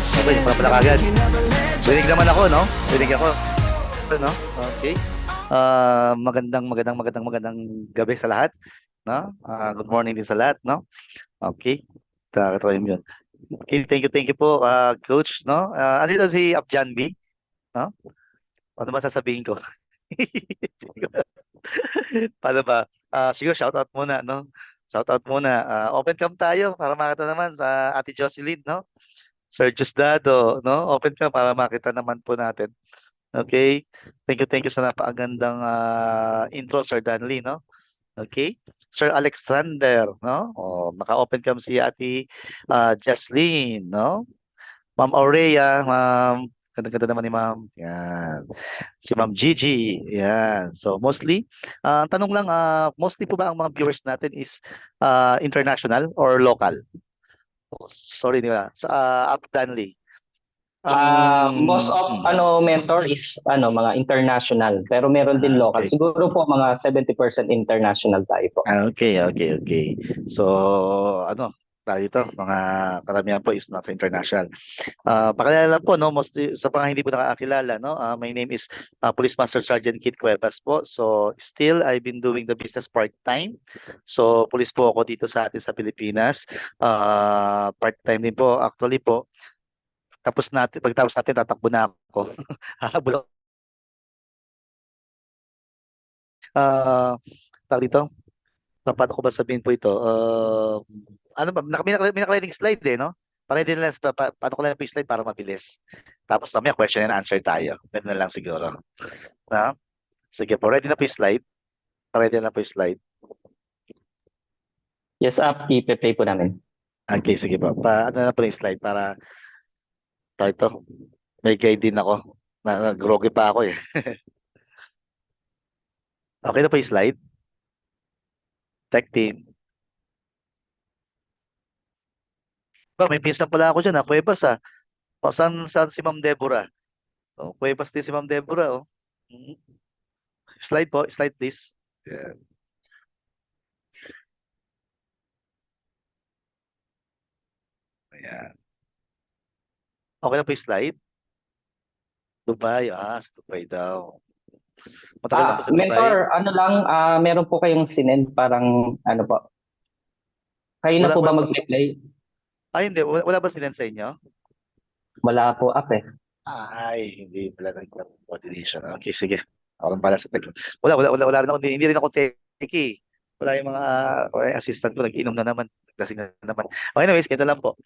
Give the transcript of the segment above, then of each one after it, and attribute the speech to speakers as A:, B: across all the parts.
A: Okay, pala kagad. Rinig naman ako, no? Rinig ako, no? Okay. Magandang gabi sa lahat, no? Good morning din sa lahat, no? Okay. Try yun. Okay, thank you po, Coach, no? Andito si Abjan B, no? Ano ba sasabihin ko? Paano ba? Siguro shoutout muna, no? Shoutout muna. Open cam tayo para makita naman sa Ate Jocelyn, no? Sir Diosdado, no? Open cam para makita naman po natin. Okay? Thank you sa napakagandang intro, Sir Danley, no? Okay? Sir Alexander, no? Oh, naka-open cam si Ate Jaslyn, no? Ma'am Aurea, ma'am. Ganda-ganda naman ni ma'am. Yan. Si Ma'am Gigi. Yan. So, mostly, ang tanong lang, mostly po ba ang mga viewers natin is international or local? Sorry, di ba? Sa Up Danley.
B: Most of mentor is mga international pero meron din local.
A: Okay.
B: Siguro po mga 70% international tayo po.
A: Okay. So, ano, tayo dito, mga karamihan po is nasa international. Pakilala po, no, most sa mga hindi po nakakilala, no, my name is Police Master Sergeant Kit Cuevas po. So, still, I've been doing the business part-time. So, police po ako dito sa atin sa Pilipinas. Part-time din po, actually po. Pagtapos natin, tatakbo na ako. Hahabol ako. Tawag dito, paano ko ba sabihin po ito? Ano ba, may naka-sliding slide eh, no? Para din lang, paano ko lang po yung slide para mabilis. Tapos mamaya question and answer tayo. Ganun na lang siguro. Na? Sige po, ready na po yung slide? Ready na po yung slide?
B: Yes, i-play po namin.
A: Okay, sige po. Ano na po yung slide para ito. May guide din ako. Nag-groggy pa ako eh. Okay na po yung slide? Tech team. May pinsan pala ako dyan, Cuevas saan si Ma'am Deborah? Cuevas din si Ma'am Deborah, oh. Slide po, slide please. Yeah. Ayan. Okay na po yung slide? Dubai, sa Dubai daw. Matagal na po sa Dubai.
B: Mentor, meron po kayong sinend parang po. Kayo na po ba mag-play?
A: Hindi. Wala ba sinend sa inyo?
B: Wala po eh.
A: Hindi pala nag-coordination. Okay, sige. Ako lang pala sa tech. Wala rin ako. Hindi rin ako techie. Wala yung mga assistant ko. Nag-inom na naman. Naglasing na naman. Okay, anyways, ganito lang po.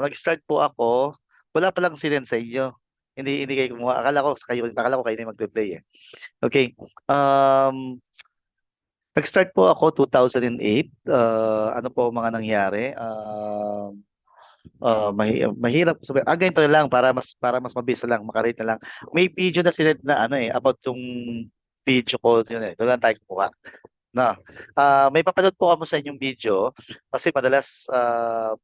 A: Nag-start po ako. Wala palang sinend sa inyo. Hindi kayo kumuha. Akala ko kayo na yung mag-play eh. Okay. Nag-start po ako 2008. Ano po ang mga nangyari? Mahirap sabihin. Ganito na lang para mas mabilis na lang, makarate na lang. May video na sinend na about yung video ko yun eh. Doon lang tayo kumuha. No. May papanood po ako sa inyong video kasi madalas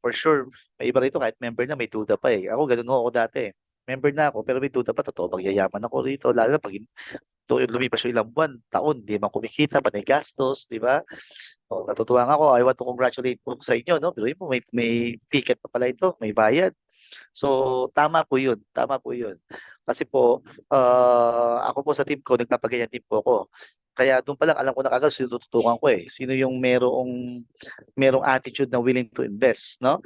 A: for sure may iba rito kahit member na may duda pa eh. Ako ganun ako dati eh. Member na ako pero may duda pa, totoo bang yayaman ako rito lalo na pag lumipas yung ilang buwan, taon, di man kumikita, panay gastos, di ba? Natutuwa nga ako. I want to congratulate po sa inyo, no? Pero mo, may ticket pa pala ito, may bayad. So, tama po yun. Tama po yun. Kasi po, ako po sa team ko, nagpapaganyan team po ako. Kaya doon pa lang, alam ko na kagad, sino tututukan ko eh. Sino yung merong attitude na willing to invest, no?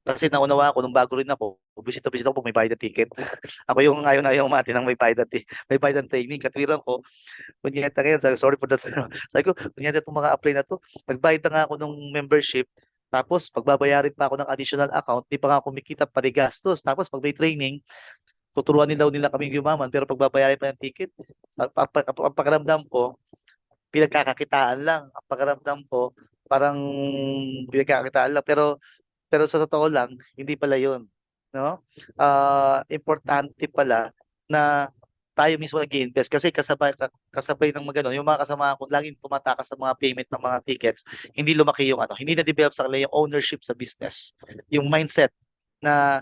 A: Kasi naunawa ako, nung bago rin ako, bisita ako, may bayad na ticket. Ako yung ayaw na ayaw umati ng may bayad na training. Katwiran ko, kunyeta ngayon, sorry for that. Sabi ko, kunyeta itong mga apply na to, nagbayad na nga ako ng membership, tapos pagbabayarin pa ako ng additional account, di pa nga kumikita pa rin gastos. Tapos pag may training, tuturuan nila kaming yumaman, pero pagbabayarin pa ng ticket, ang pakiramdam ko, pinagkakakitaan lang. Ang pakiramdam ko, parang pinagkakakitaan lang. Pero sa totoo lang, hindi pala yun. No? Importante pala na tayo mismo nag-invest kasi kasabay ng magano yung mga kasama ko laging tumatakas sa mga payment ng mga tickets, hindi lumaki yung hindi na-develop sa kanila yung ownership sa business, yung mindset na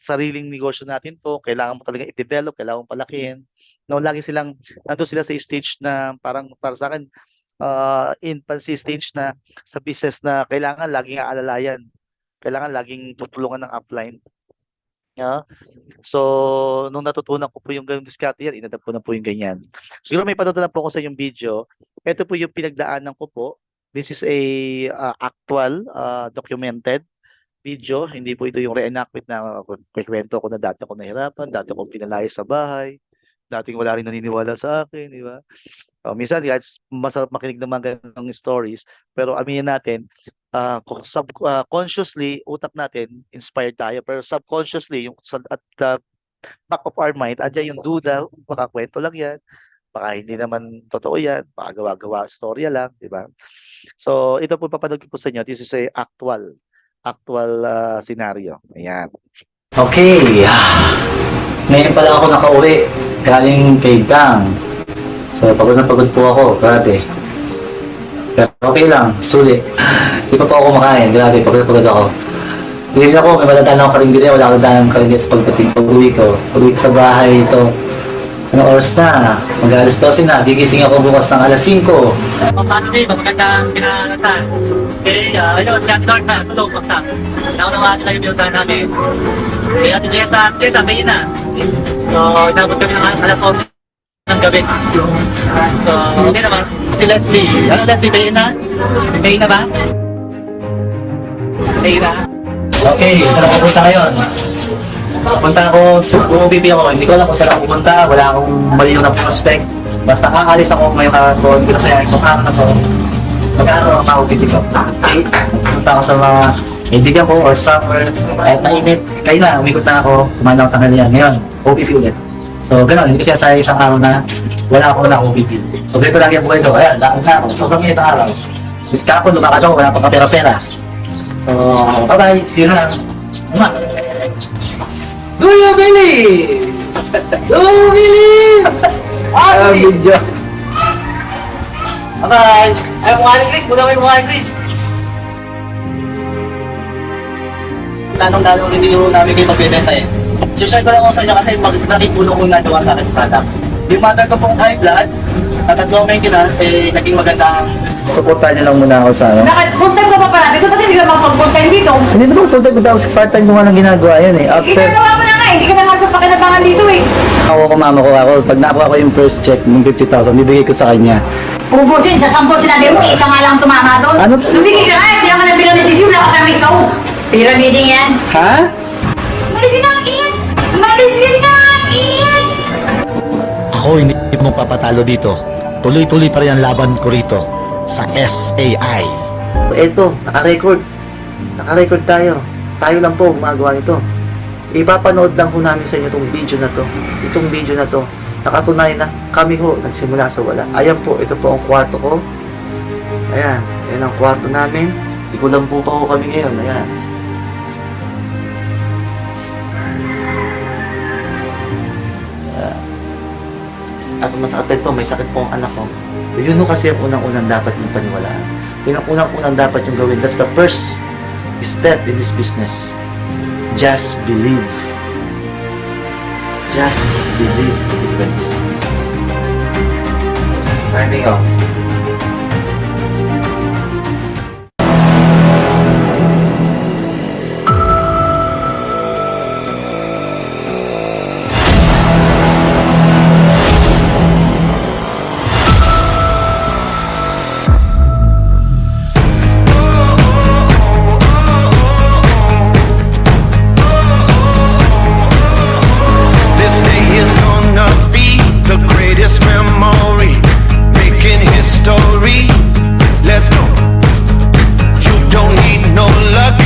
A: sariling negosyo natin to, kailangan mo talaga i-develop, kailangan mo palakihin, no, lagi silang nandoon sila sa stage na parang para sa akin infancy stage na sa business na kailangan laging aalalayan Kailangan laging tutulungan ng upline. Yeah. So, nung natutunan ko po yung ganung diskarte yan, inadapt ko na po yung ganyan. Siguro may patutunan po ako sa yung video. Ito po yung pinagdaanan ko po. This is a actual, documented video. Hindi po ito yung reenactment na kwento ko na dati ako nahirapan, dati ako pinalayas sa bahay, dating wala rin naniniwala sa akin, di ba? Minsan, guys, masarap makinig ng mga ganong stories, pero aminin natin, consciously, utak natin, inspired tayo, pero subconsciously, at the back of our mind, andyan yung duda, baka kwento lang yan, baka hindi naman totoo yan, baka gawa-gawa, storya lang, di ba? So, ito po papanood ko po sa inyo, this is a actual scenario. Ayan.
C: Okay. Ngayon pa lang ako nakauwi. Galing kay Gang. So, pagod na pagod po ako. Grabe. Pero okay lang. Sulit. Di pa po ako kumakain. Grabe. Pagod na pagod ako. Hindi ako. May matatanda akong karinderya. Wala akong dadaan ng karinderya sa pagdating. Pag-uwi ko. Pag-uwi ko sa bahay ito. Anong oras na? Mag-alas 12 na. Gigising ako bukas ng alas 5.
D: Paano dito? Magandang pinanatan. Okay, ayun, si Ate Lord na, tulog, paksak. Nakunawa nila yung biyosan namin. Okay, Ate Jessa, tingin na. So, inabot kami ng alas 11 ng gabi. So, okay naman. Si Leslie. Ano, Leslie, tingin na? Tingin na ba? Tingin na?
C: Okay, saan ako pupunta ngayon? Punta ako, UOBP ako. Hindi ko alam kung saan ako pupunta. Wala akong malinaw na prospect. Basta aalis ako ngayong hapon. Hindi ko sayang kung ano na to. Magkano ang ma-UOBP ko. Okay? Punta ako sa mga kaibigan ko or somewhere. Kahit mainit. Kaya na, umikot na ako. Kumain ako tanghalian. Ngayon, OBP ulit. So, gano'n. Hindi ko siya sa isang araw na wala akong na OBP. So, ganito lagi ang buhay ko. Ayan, lakad na ako. Sobrang init ang araw. Miss kapon, lumakad ako. Wala pang kapera-pera. So, bye-bye. See you na. Uma. Do you believe? Do you believe? Video.
D: Bye-bye! Ay, mukha ni Chris. Bulang mo yung mukha ni Chris. Tanong-tanong hindi nyo namin kayo magbibenta eh. Share ko lang ako sa inyo kasi nakipuno ko na gawa sa akin product. Yung mother ko pong high blood, natatlong maintenance, naging magandang
C: Supportahan niyo lang muna ako sa ano.
E: Bakit? Full-time ka pa pala dito? Ba't hindi ka makapag-full-time dito?
C: Hindi naman full-time ko sa part-time ko nga lang ginagawa yan eh. After,
E: Ginagawa mo na nga, hindi ka na nga sa pakinabangan dito eh.
C: ako mama ko ako, pag nakuha ko yung first check ng 50,000, bibigay ko sa kanya.
E: Ubusin, sa 10 sinabi mo, isa nga lang tumama doon.
C: Ano?
E: Lumigil ka nga, bilang ka na bilang ni Sisi, wala ka kami ikaw. Pyramiding yan.
C: Ha?
E: Malisin na ang iyan! Malisin na ang iyan!
F: Ako hindi mo papatalo dito. Tuloy-tuloy pa rin ang laban ko rito sa SAI.
C: Eto, naka-record. Naka-record tayo. Tayo lang po gumagawa nito. Ipapanood lang po namin sa inyo itong video na to. Itong video na to. Nakatunayan na kami ho nagsimula sa wala. Ayan po, ito po ang kwarto ko. Ayan, ayan ang kwarto namin. Ikulang po pa ho kami ngayon. Ayan. At masakit ito, may sakit po ang anak ko. Yun ho kasi ang unang-unang dapat yung paniwalaan. Yun ang unang-unang dapat yung gawin. That's the first step in this business. Just believe. Just believe in the business. Signing off.
G: This day is gonna be the greatest memory, making history. Let's go. You don't need no luck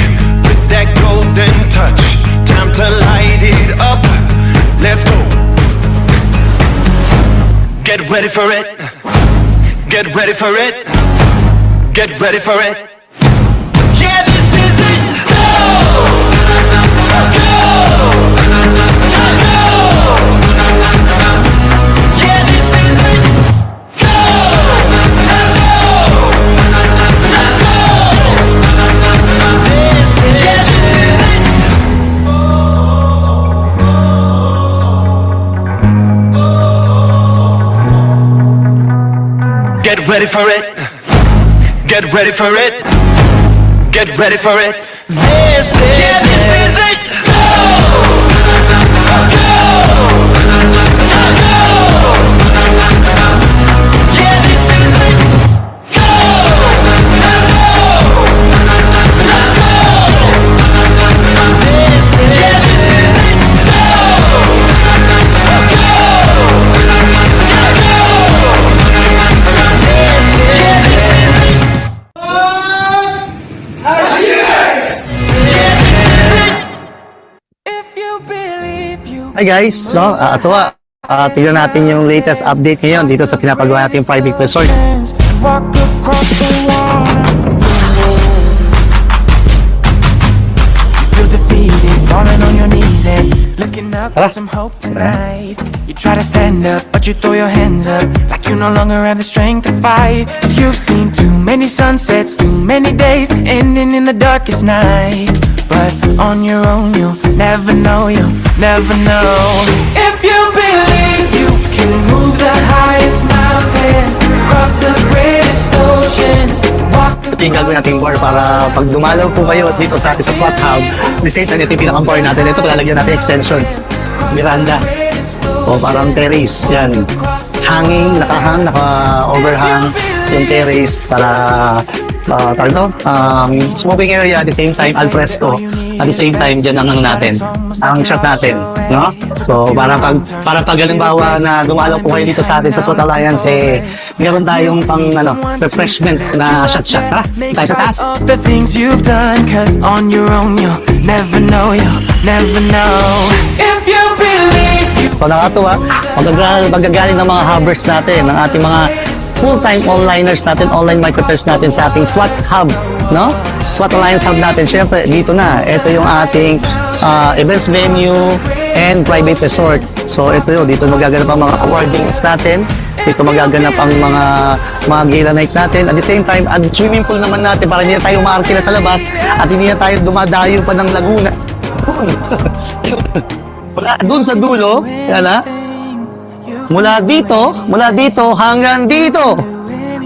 G: with that golden touch. Time to light it up. Let's go. Get ready for it. Get ready for it. Get ready for it. Yeah, this is it. Go! Go! Yeah, this is it. Go! Let's go! Yeah, this is it. Get ready for it. Get ready for it. Get ready for it. This is it. Yeah, this is it. This is
C: Hi guys, no? Atuwa. Tignan natin yung latest update ngayon dito sa pinapagawa natin yung private resort.
G: walk across the wall. You feel defeated, falling on your knees and looking up for some hope tonight. You try to stand up, but you throw your hands up like you no longer have the strength to fight. 'Cause you've seen too many sunsets, too many days ending in the darkest night. But on your own, you'll never know, you'll never know. If you believe you can move the highest mountains, cross the greatest oceans, walk the
C: Ito yung gagawin natin bar para pag dumalaw po kayo dito sa atin sa SWAT Hub, the same time, ito yung pinaka-bar natin. Ito, lalagyan natin extension. Miranda. O parang terrace. Yan. Hanging, naka-overhang yung terrace para smoking area, at the same time al fresco, at the same time dyan ang natin, ang shot natin, no? So para pag halimbawa na dumalaw po kayo dito sa atin sa SWAT Alliance, meron tayong pang refreshment na shot. Tara, tayo sa taas.
G: all the things you've done, 'cause on your own you'll never know, you'll never know. If you believe you
C: So nakatuwa, magagaling ng mga hubbers natin, ng ating mga full-time onliners natin, online marketers natin sa ating SWAT Hub, no? SWAT Alliance Hub natin. Syempre, dito na. Ito yung ating events venue and private resort. So ito yun, dito magaganap ang mga awardings natin. Dito magaganap ang mga gala night natin. At the same time, at swimming pool naman natin para hindi na tayo maarkila sa labas at hindi na tayo dumadayo pa ng Laguna. Doon sa dulo, yan na. Mula dito hanggang dito.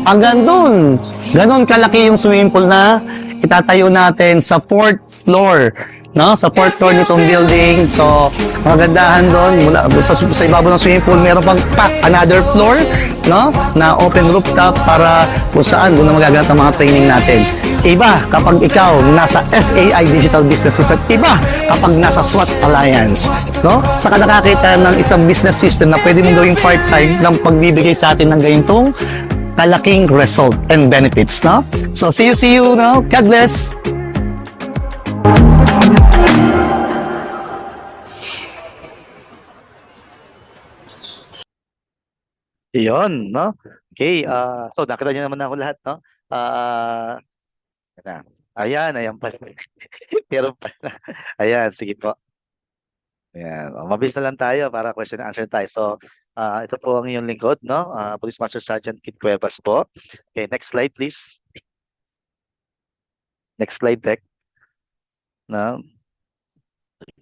C: Hanggang dun. Ganon kalaki yung swimming pool na itatayo natin sa 4th floor. No? Sa 4th floor nitong building. So, magandahan doon. Mula sa ibabaw ng swimming pool, meron pang another floor, no? Na open rooftop para kung saan doon na magaganap ang mga training natin. Iba kapag ikaw nasa SAI Digital Business System, iba kapag nasa SWAT Alliance, no? Saka nakakita ng isang business system na pwede mong gawing part-time ng pagbibigay sa atin ng ganitong kalaking result and benefits, no? So, see you, no? God bless!
A: Iyon, no? Okay, so nakita niyo naman ako lahat, no? Yan na. Ayan pala. Meron pala. Ayan, sige po. Ayan, mabilis na lang tayo para question and answer tayo. So, ito po ang iyong lingkod, no? Police Master Sergeant Kid Cuevas po. Okay, next slide please. Next slide, Tech. No?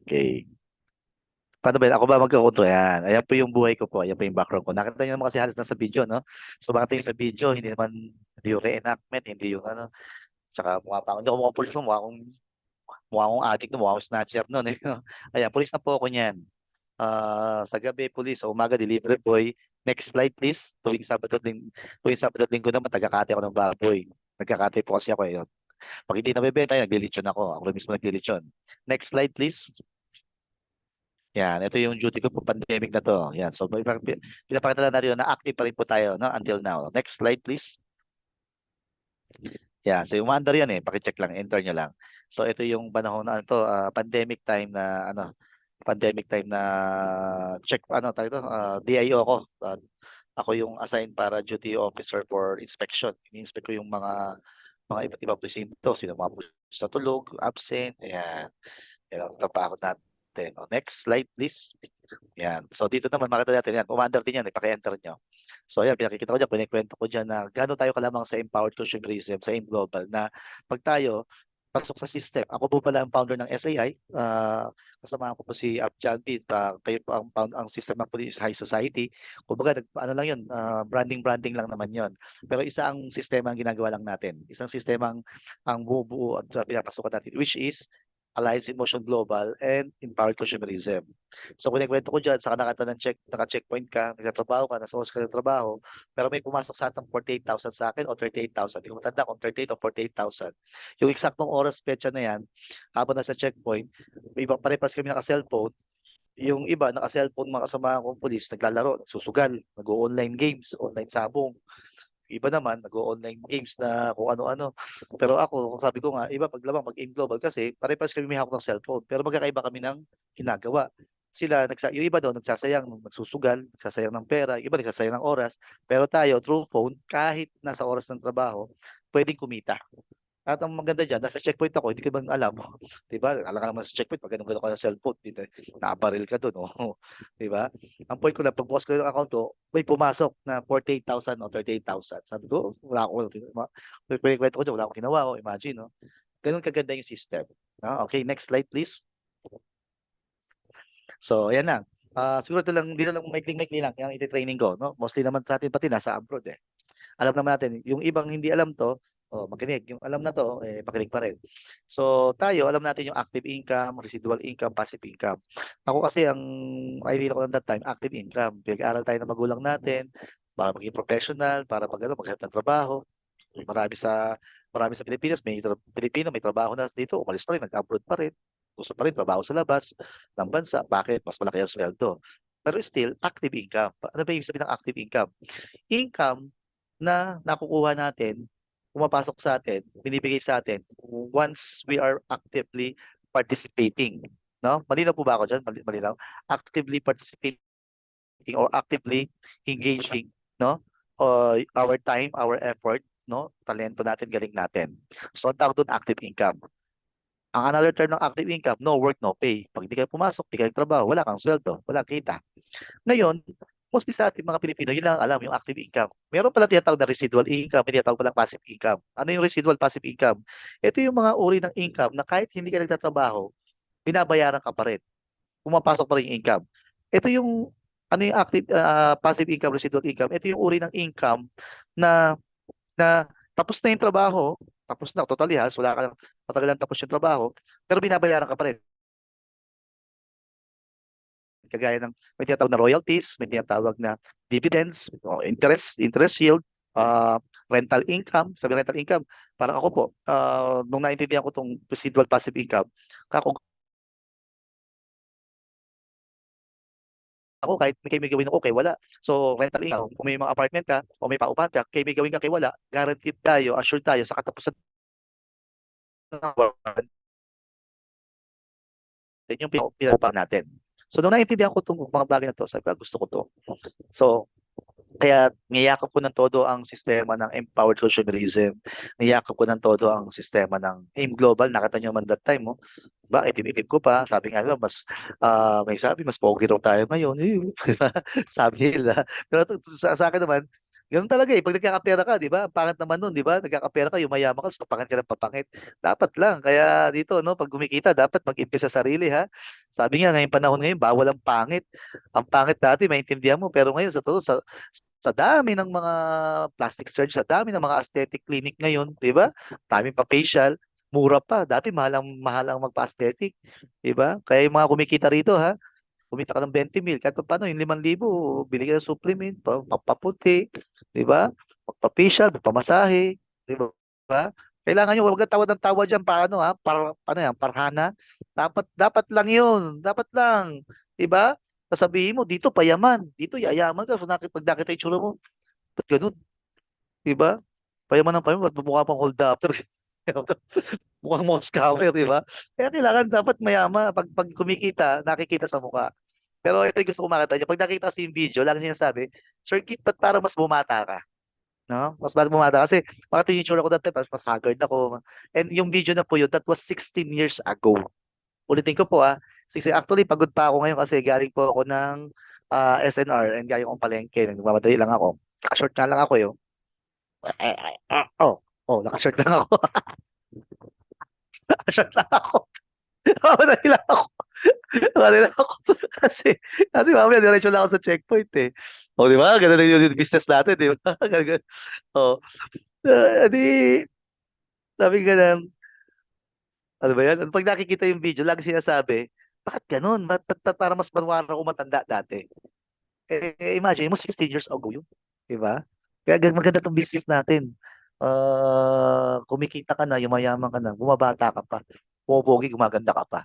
A: Okay. Paano ba yun? Ako ba magkakonto? Ayan. Ayan po yung buhay ko po. Ayan po yung background ko. Nakita niyo naman kasi halos nasa video, no? So, mga tingin sa video, hindi yung reenactment, hindi yung ano. Tsaka mukha pa ako. Hindi ako mukhang police mo. Mukha akong addict, no? Mukha akong snatcher nun. Ayan, police na po ako niyan. Sa gabi, police. Sa umaga, delivery boy. Next slide, please. Tuwing Sabado at Linggo naman, tagakate ako ng baboy. Nagkakate po kasi ako. Yun. Pag hindi nabibenta, naglilitsyon ako. Ako rin mismo naglilitsyon. Next slide, please. Yan, ito yung duty ko po pandemic na to. Yan, so pinapakita lang natin na active pa rin po tayo, no, until now. Next slide, please. Yan, so yung maandar yan paki-check lang, enter nyo lang. So ito yung panahon na ito, pandemic time na check DIO ako. Ako yung assigned para duty officer for inspection. Ini-inspect ko yung mga iba't ibang presinto, sino mga pulis sa tulog, absent, ayan. Yan ang trabaho natin. Next slide, please. Yan. So, dito naman, makita natin yan. Commander din yan. Ipaki-enter nyo. So, yan. Pinakikita ko dyan. Pinikwento ko dyan na gano'n tayo kalamang sa empowered consumerism, sa global, na pag tayo, pasok sa system. Ako po pala ang founder ng SAI. Kasama ko po si Abjan B. Kayo po ang system ng Police High Society. Kumbaga, ano lang yun, branding lang naman yun. Pero isa ang sistema ang ginagawa lang natin. Isang sistema ang bubuo at pinapasukan natin, which is Alliance in Motion Global and Empowered Consumerism. So kung nagkwento ko dyan, saka naka-checkpoint ka, nagtatrabaho ka, nasa oras ka ng trabaho, pero may pumasok sa atang 48,000 sa akin o 38,000. Hindi ko matanda kung 38 o 48,000. Yung eksaktong oras, petsa na yan, habang nasa checkpoint, may ibang pare-pares kami naka-cellphone, yung iba naka-cellphone mga kasama kong pulis, naglalaro, nagsusugal, nag-online games, online sabong. Iba naman, nag-online games na kung ano-ano. Pero ako, sabi ko nga, iba paglabang, mag-aim global kasi pare-pares kami may hawak ng cellphone. Pero magkakaiba kami ng ginagawa. Yung iba daw nagsasayang, nagsusugal, nagsasayang ng pera, yung iba nagsasayang ng oras. Pero tayo, through phone, kahit nasa oras ng trabaho, pwedeng kumita. At ang maganda dyan, nasa checkpoint ako, hindi ko bang alam. Diba? Alam ka naman sa checkpoint, pag ganun ka ng cellphone, nakabaril ka dun. Oh. Diba? Ang point ko lang, pag bukas ko yung account ko, may pumasok na 48,000 o 38,000. Sabi ko, wala ako. Kwento ko dyan, wala akong ginawa. Oh, imagine, no? Ganun kaganda yung system. No? Okay, next slide, please. So, ayan na. Siguro dito lang maikling-maikli lang yung iti-training ko. No? Mostly naman sa atin pati nasa abroad eh. Alam naman natin, yung ibang hindi alam to, makinig. Yung alam na to, pakinig pa rin. So, tayo, alam natin yung active income, residual income, passive income. Ako kasi, ang idea ko that time, active income. Pinag-aaral tayo ng magulang natin, para maging professional, para maghanap ng trabaho. Marami sa Pilipinas, Pilipino, may trabaho na dito, umalis pa rin, nag-abroad pa rin. Gusto pa rin, trabaho sa labas ng bansa. Bakit? Mas malaki ang sweldo. Pero still, active income. Ano ba yung sabihin ng active income? Income na nakukuha natin, pumapasok sa atin, binibigay sa atin once we are actively participating. No? Malinaw po ba ako dyan? Malinaw? Actively participating or actively engaging, no? Our time, our effort, no? Talento natin, galing natin. So, ang tawag doon, active income. Ang another term ng active income, no work, no pay. Pag hindi kayo pumasok, hindi kayo trabaho, wala kang sweldo, wala kita. Ngayon, mostly sa ating mga Pilipino, yun lang alam, yung active income. Meron pala tinatawag na residual income, may tinatawag pala passive income. Ano yung residual passive income? Ito yung mga uri ng income na kahit hindi ka nagtatrabaho, binabayaran ka pa rin. Pumapasok pa rin yung income. Ito yung, ano yung active, passive income, residual income? Ito yung uri ng income na tapos na yung trabaho, tapos na, totally has, wala ka lang, matagal lang tapos yung trabaho, pero binabayaran ka pa rin. Kagaya ng may tinatawag na royalties, may tinatawag na dividends, interest yield, rental income. Sabi rental income, parang ako po, nung naintindihan ko itong residual passive income, ako kahit may gawin ako kay wala. So rental income, kung may mga apartment ka o may paupahan ka, kay may gawin ka kay wala, guaranteed tayo, assured tayo sa katapusan ng buwan, yung pinapaan natin. So nung naintindihan ko itong mga bagay na to, sabi ko, gusto ko to. So, kaya niyakap ko ng todo ang sistema ng empowered consumerism. Niyakap ko ng todo ang sistema ng AIM Global. Nakita nyo man that time, oh. Diba? Itim-itim ko pa. Sabi nga, may sabi, mas pogi raw tayo ngayon. Sabi nila. Pero sa akin naman, ganun talaga eh. Pag nagkakapera ka, di ba? Pangit naman nun, di ba? Nagkakapera ka, yumayaman ka, so papangit ka ng papangit. Dapat lang. Kaya dito, no, pag gumikita, dapat mag-invest sa sarili, ha? Sabi nga, ngayong panahon ngayon, bawal ang pangit. Ang pangit dati, maintindihan mo. Pero ngayon, sa dami ng mga plastic surgery, sa dami ng mga aesthetic clinic ngayon, di ba? Daming pa facial, mura pa. Dati mahal ang magpa-aesthetic, di ba? Kaya yung mga kumikita rito, ha? Kumita ka ng 20 mil, kahit pa paano, yung 5,000, bili ka ng supplement, papaputi, di ba? Magpa-facial, magpamasahe, di ba? Kailangan nyo, huwag kang tawad ng tawad dyan, paano ha? Ano yan, parhana? Dapat lang yun, dapat lang, di ba? Sasabihin mo, dito payaman, dito yayaman ka, so pag nakita yung tsura mo, ba't ganun, di ba? Payaman ng payaman, ba't mukha pang hold up? Mukhang Moscower, di ba? Kaya kailangan dapat mayama, pag kumikita, nakikita sa mukha. Pero ito yung gusto ko makita niya. Pag nakita kasi yung video, lagi sinasabi, Sir Kit, ba't para mas bumata ka? No? Mas bumata kasi makita yung tsura ko dati, mas haggard ako. And yung video na po yun, that was 16 years ago. Ulitin ko po actually, pagod pa ako ngayon kasi galing po ako ng SNR and galing akong palengke. Nagmamadali lang ako. Naka-short na lang ako yun. Naka-short lang ako. Short lang ako. Nauna nila ako. Nauna nila ako. Kasi, kasi mamaya diretso lang ako sa checkpoint eh. O, di ba? Ganun na yung business natin, di ba? Ganun. O, di, sabi ka lang, ano ba yan? Pag nakikita yung video, lagi sinasabi, bakit ganun? Para mas banwara ako matanda dati. Imagine mo, 16 years ago yun. Di ba? Kaya maganda tong business natin. Kumikita ka na, yumayaman ka na, bumabata ka pa. Pumopogi, gumaganda ka pa.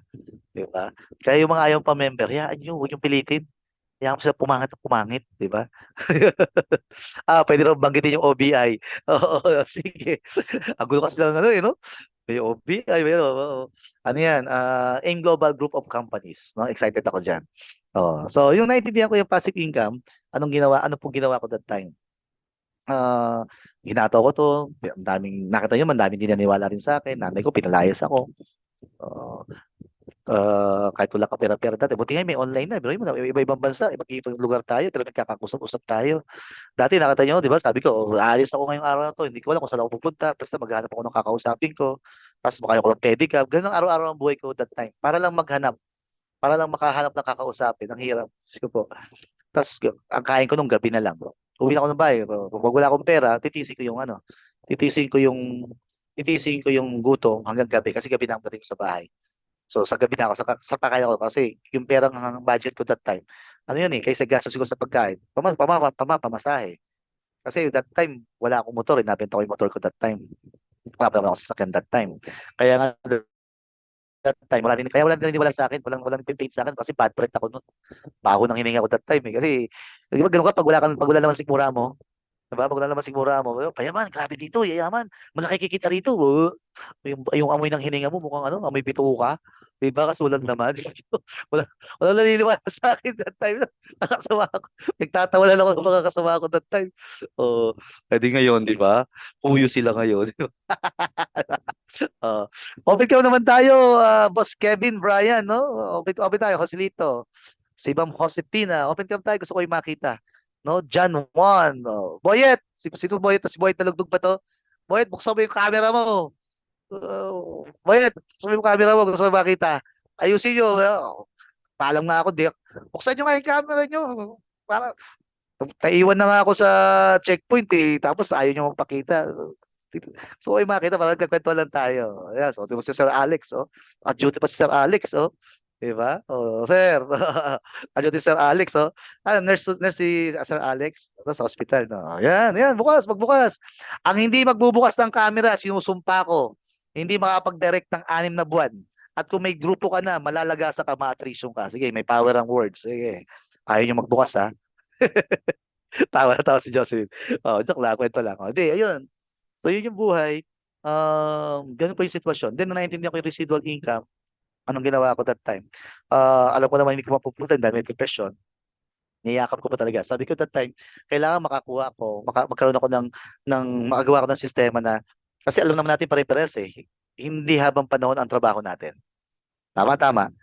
A: Di ba? Kaya yung mga ayaw pa member, hayaan nyo, huwag yung pilitin. Hayaan mo sila pumangat at pumangit, di ba? Pwede rin banggitin yung OBI. Oo, sige. Ang gulo kasi lang ano eh, no? May OBI, may ano. Ano yan? AIM Global Group of Companies. No? Excited ako dyan. So, yung naintindihan ko yung passive income, ano pong ginawa ko that time? Hinato ko to, ang daming, nakita nyo, ang daming dinaniwala rin sa akin, nanay ko, pinalayas ako. Uh, Kahit wala ka pera-pera dati, buti nga may online na, pero iba-ibang bansa, iba-ibang lugar tayo, pero nagkakakusap-usap tayo. Dati nakita nyo, di ba, sabi ko, aalis ako ngayong araw na to, hindi ko alam kung saan ako pupunta, basta maghanap ako ng kakausapin ko, tapos makaya ko ng pedicab, ganun ang araw-araw ang buhay ko that time, para lang makahanap ng kakausapin, ang hirap. Diyos ko po. Tapos, ang kain ko nung gabi na lang, bro. Uwi na ako ng bahay. Kung wala akong pera, titisin ko yung, titisin ko yung gutom hanggang gabi, kasi gabi na ang dating ko sa bahay. So, sa gabi na ako, sa pagkain ako, kasi yung perang budget ko that time, ano yun eh, kaysa gastos ko sa pagkain, pamasahe. Kasi that time, wala akong motor, nabenta ko yung motor ko that time. Wala pa naman ako sasakyan that time. Kaya nga, that time, kaya wala din naniniwala sa akin, walang pinpaint sa akin, kasi bad breath ako noon. Baho nang hininga ko that time eh. Kasi, di ba ganun ka, pag wala naman sigmura mo, diba? Pag wala naman sigmura mo, payaman, grabe dito, yayaman, malaki kikita rito. Yung amoy ng hininga mo, mukhang ano, amoy bituka. Diba? Kasi walang naman. Wala naniniwala sa akin that time. Nakasama ako. Nagtatawa lang ako sa mga kasama ko that time. Oh, pwede ngayon, di ba? Puyo sila ngayon. Oh. Open cam naman tayo, Boss Kevin, Brian, no? Open tayo, Joselito. Si Ma'am Josepina, open cam tayo, gusto ko yung makita. No? John Juan, no? Boyet, sino Boyet? Si Boyet nalugdog pa to? Boyet, buksan mo yung camera mo. Boyet, buksan mo yung camera mo, gusto ko yung makita. Ayusin nyo. Palang na ako, buksan nyo nga yung camera nyo. Para, naiwan na nga ako sa checkpoint eh. Tapos ayaw nyo magpakita. So, ay makita, parang nagkakwento lang tayo. Ayan, so, di ba si Sir Alex, oh. At duty pa si Sir Alex, oh. Diba? Oh, sir. At duty si Sir Alex, oh. Nurse si Sir Alex. Sa hospital, no. Yan, magbukas. Ang hindi magbubukas ng camera, sinusumpa ko. Hindi makapag-direct ng 6 na buwan. At kung may grupo ka na, malalagasa ka, ma-attrition ka. Sige, may power ang words. Sige. Ayaw nyo magbukas, ha? Tawa na tawa si Jocelyn. Oh, joke lang, kwento lang. Oh, di, ayun. So, yun yung buhay. Ganun po yung sitwasyon. Then, naintindihan ko yung residual income. Anong ginawa ko that time? Alam ko naman hindi ko mapupunta dahil may depression. Niyakap ko pa talaga. Sabi ko that time, kailangan makakuha ako, magkaroon ako makagawa ko ng sistema na, kasi alam naman natin pare-pares eh. Hindi habang panahon ang trabaho natin. Tama.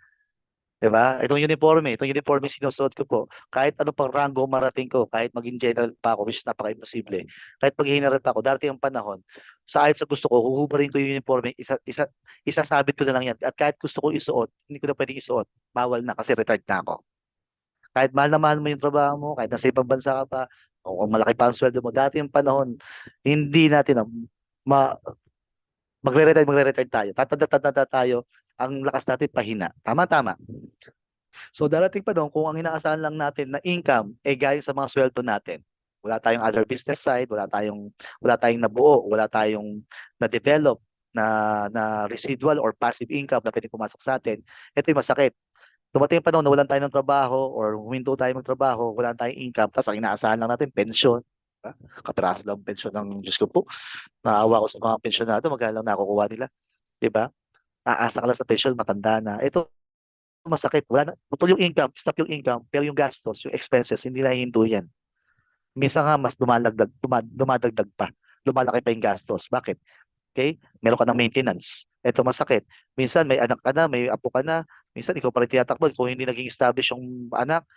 A: Diba? Itong uniforme sinusuot ko po, kahit ano pang rango marating ko, kahit maging general pa ako, which is napaka-imposible, kahit pag general pa ako, darating ang panahon, sa ayot sa gusto ko, huhubarin ko yung uniforme, isasabit ko na lang yan. At kahit gusto ko isuot, hindi ko na pwedeng isuot. Bawal na kasi retired na ako. Kahit mahal na mahal mo yung trabaho mo, kahit nasa ibang bansa ka pa, o kung malaki pa ang sweldo mo, dati yung panahon, hindi natin magre-retire tayo. Tatanda tayo, ang lakas natin pahina. Tama. So darating pa doon kung ang inaasahan lang natin na income ay galing sa mga sweldo natin. Wala tayong other business side, wala tayong nabuo, wala tayong na-develop na residual or passive income na pwedeng pumasok sa atin. Ito yung masakit. Dumating pa noon na walan tayo ng trabaho or huminto tayo magtrabaho, wala tayong income, tapos ang inaasahan lang natin pensyon. Kapiraso lang pensyon ng Diyos ko po. Naawa ko sa mga pensyonado, magkano lang nakukuha nila. 'Di ba? Aasa ka lang sa pension, matanda na. Ito masakit. Wala na, putol yung income, stop yung income, pero yung gastos, yung expenses, hindi na hihinto yan. Minsan nga mas dumadagdag pa. Lumalaki pa yung gastos. Bakit? Okay? Meron ka ng maintenance. Ito masakit. Minsan may anak ka na, may apo ka na, minsan ikaw pa rin tinatakbo. Kung hindi naging establish yung anak,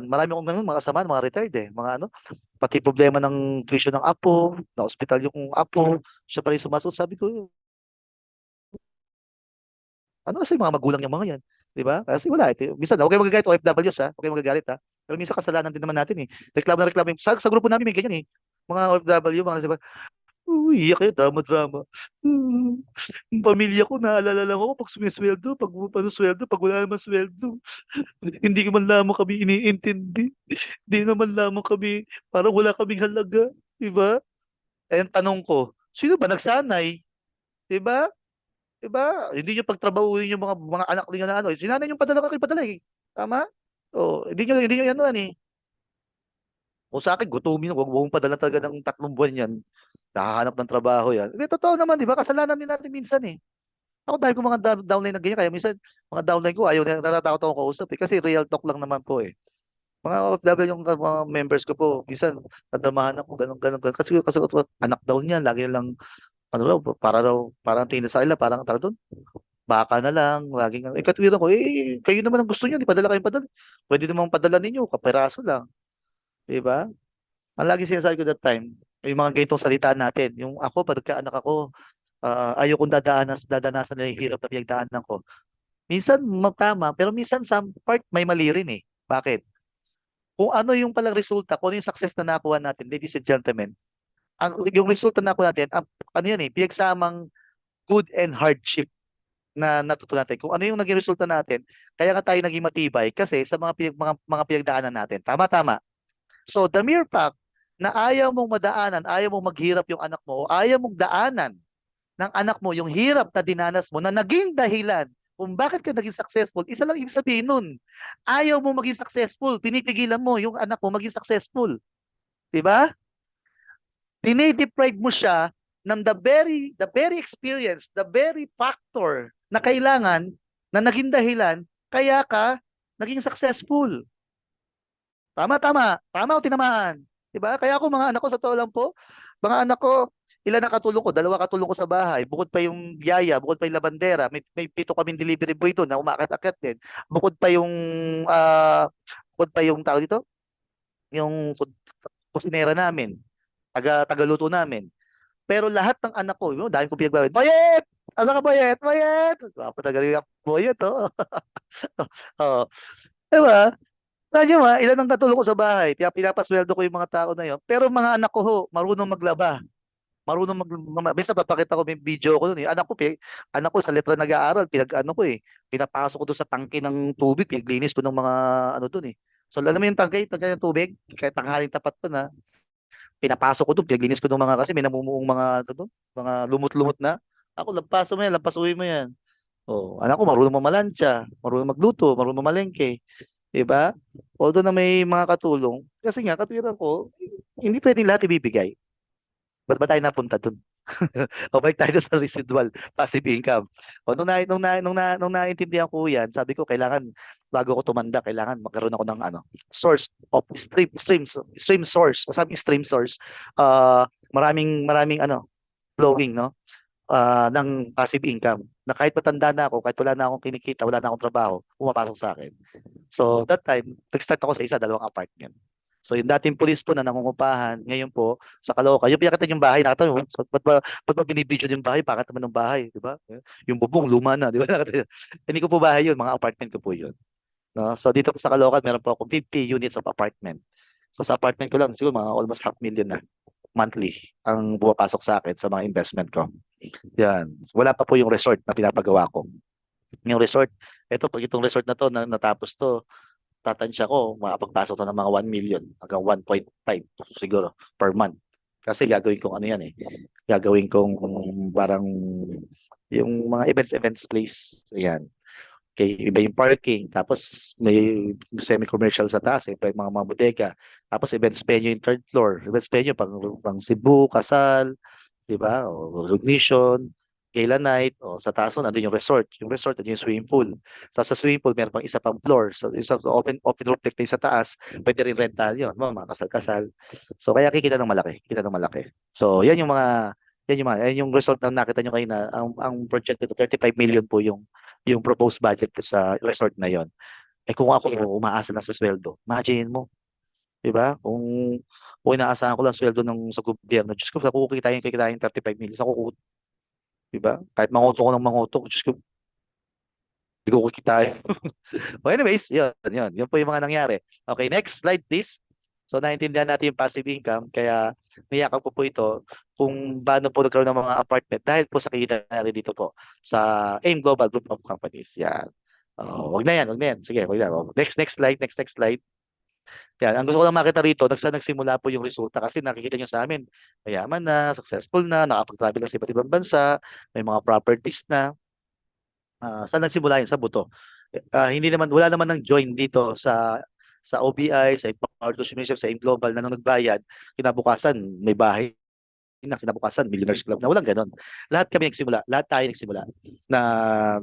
A: marami akong ganun, mga kasama, mga retired eh. Mga ano, pati problema ng tuition ng apo, na hospital yung apo, siya pa rin sumasagot. Sabi ko, Ano kasi yung mga magulang yung mga yan, 'di ba? Kasi wala minsan huwag kayong magagalit OFWs ha, huwag kayong magagalit ha. Pero minsan kasalanan din naman natin eh. Reklamo na reklamo sa grupo namin may ganyan eh. Mga OFW, mga diba, uy, iyak kayo, drama-drama. Yung pamilya ko, naalala lang ako pag sumisweldo, pag sweldo, pag wala naman sweldo. Hindi ko man lamang kami iniintindi. Hindi naman lamang kami, parang wala kaming halaga. Diba? Eh, ang tanong ko, sino ba nagsanay? Diba? Diba? Hindi nyo pagtrabahuin yung mga anak nyo na ano. Sinanay nyo padala ka kayo padala eh. Tama? O, hindi nyo yan eh. Kung sa akin, gutumin, huwag mong padala talaga ng 3 buwan yan. Nakahanap ng trabaho yan. Hindi, totoo naman, di ba? Kasalanan din natin minsan eh. Ako dahil ko mga downline na ganyan, kaya minsan mga downline ko, ayaw na natatakot ako kausap eh. Kasi real talk lang naman po eh. Mga OFW yung mga members ko po, minsan nadramahan ako, ganun, ganun, ganun. Kasi anak daw niya, lagi lang, ano raw, parang tingin sa kanila, parang tawag doon, baka na lang, laging, katwiran ko, kayo naman ang gusto niyo, di padala kayong padala. Pwede namang padala ninyo, kaperaso lang. Di ba? Ang lagi sinasabi ko that time, yung mga ganitong salita natin, yung ako, pagka anak ako, ayokong dadanasan na yung hirap na pinagdaanan ko. Minsan tama, pero minsan sa part may mali rin eh. Bakit? Kung ano yung palang resulta, kung ano yung success na nakuha natin, ladies and gentlemen, yung resulta na nakuha natin, ano yan eh, pinagsamang good and hardship na natutunan natin. Kung ano yung naging resulta natin, kaya nga tayo naging matibay kasi sa mga pinagdaanan natin. Tama-tama. So the mere fact na ayaw mong madaanan, ayaw mong maghirap yung anak mo, o ayaw mong daanan ng anak mo yung hirap na dinanas mo na naging dahilan kung bakit ka naging successful, isa lang ibig sabihin nun. Ayaw mo maging successful, pinipigilan mo yung anak mo maging successful. Diba? Dinideprive mo siya ng the very experience, the very factor na kailangan na naging dahilan kaya ka naging successful. Tama, tama. Tama o tinamaan. Diba? Kaya ako mga anak ko, sa totoo lang po, mga anak ko, ilan ang katulong ko? 2 katulong ko sa bahay. Bukod pa yung yaya, bukod pa yung labandera. May 7 kaming delivery boy doon na umakyat-akyat din. Bukod pa yung, bukod pa yung tao dito, yung kusinera namin, tagaluto namin. Pero lahat ng anak ko, dahil ko pinagbabayad, Bayet! Ano ka, Bayet? Bayet! Napatagaling ako, Bayet, oh. Oh. Diba? Medyo ilan ang natulong ko sa bahay, kaya pinapasweldo ko yung mga tao na yon. Pero mga anak ko ho, marunong maglaba. Marunong minsan papakita ko yung video ko noon eh. Anak ko sa letra nag-aaral, pinag-ano ko eh. Pinapasok ko doon sa tangke ng tubig, pinaglinis ko ng mga ano doon eh. So alam mo yung tangke ng tubig, kahit tanghaling tapat pa na, pinapasok ko doon, pinaglinis ko ng mga kasi may namumuong mga ano doon, mga lumot-lumot na. Ako, lampaso mo yan, lampasuhin mo yan. Oh, anak ko marunong mamalansya, marunong magluto, marunong mamalengke. 'Di ba? Although na may mga katulong, kasi nga katwiran ko, hindi pwedeng lahat ibibigay. Ba't ba tayo napunta dun? O balik tayo sa residual passive income. O nung naintindihan ko 'yan, sabi ko kailangan bago ako tumanda, kailangan magkaroon ako ng source of stream source. Sabi stream source, maraming flowing, no? Ng passive income. Na kahit matanda na ako, kahit wala na akong kinikita, wala na akong trabaho, pumapasok sa akin. So that time, nag-start ako sa 2 apartment. So yung dating pulis po na nangungupahan, ngayon po sa Caloocan, yung pinakita yung bahay, nakita mo, ba't ba binibidyo yung bahay, bakit naman ng bahay, di ba? Yung bubong, luma na, di ba? Hindi ko po bahay yun, mga apartment ko po yun. No? So dito po sa Caloocan, meron po akong 50 units of apartment. So sa apartment ko lang, siguro mga almost 500,000 na monthly ang bumapasok sa akin sa mga investment ko. Yan. Wala pa po yung resort na pinapagawa ko. Yung resort, pag itong resort na to, natapos to, tatansya ko, makapagpasok to ng mga 1 million hanggang 1.5 siguro per month. Kasi gagawin kong ano yan eh. Gagawin kong parang yung mga events place. Ayan. Okay, iba yung parking, tapos may semi-commercial sa taas, mga bodega. Tapos events venue yung 3rd floor. Events venue pang Cebu, Kasal, di ba? O recognition, gala night, o sa taas nandun yung resort. Yung resort, nandun yung swimming pool. Sa swimming pool, meron pang isa pang floor. So, isa open roof deck sa taas, pwede rin rental yun, mga kasal-kasal. So, kaya kita ng malaki. So, yan yung result na nakita nyo kayo na ang project nito, 35 million po yung proposed budget sa resort na yon. Kung ako umaasa lang sa sweldo, imagine mo, 'di ba? Kung inaasahan ko lang sweldo sa gobyerno, Diyos ko, sa kukitain 35 million sa kuko, 'di ba? Kahit manguto ko ng manguto, Diyos ko, Hindi ko tayo. Well, anyways, yun, yun. Yun po yung mga nangyari. Okay, next slide please. So, naintindihan natin yung passive income. Kaya, niyakan ko po ito kung paano po nagkaroon ng mga apartment dahil po sa kita natin dito po sa AIM Global Group of Companies. Yan. Wag na yan, wag na yan. Sige, wag na. Next slide, next slide. Yan, ang gusto ko lang makita rito, nagsimula po yung resulta kasi nakikita nyo sa amin, mayaman na, successful na, nakapag-travel na sa iba't ibang bansa, may mga properties na. Saan nagsimula yun? Sa buto. Hindi naman, wala naman ng join dito sa OBI, sa Power to Citizenship, sa AIM Global na nung nagbayad, kinabukasan may bahay na, kinabukasan Millionaires Club na, walang ganon. Lahat kami nagsimula, lahat tayo nagsimula na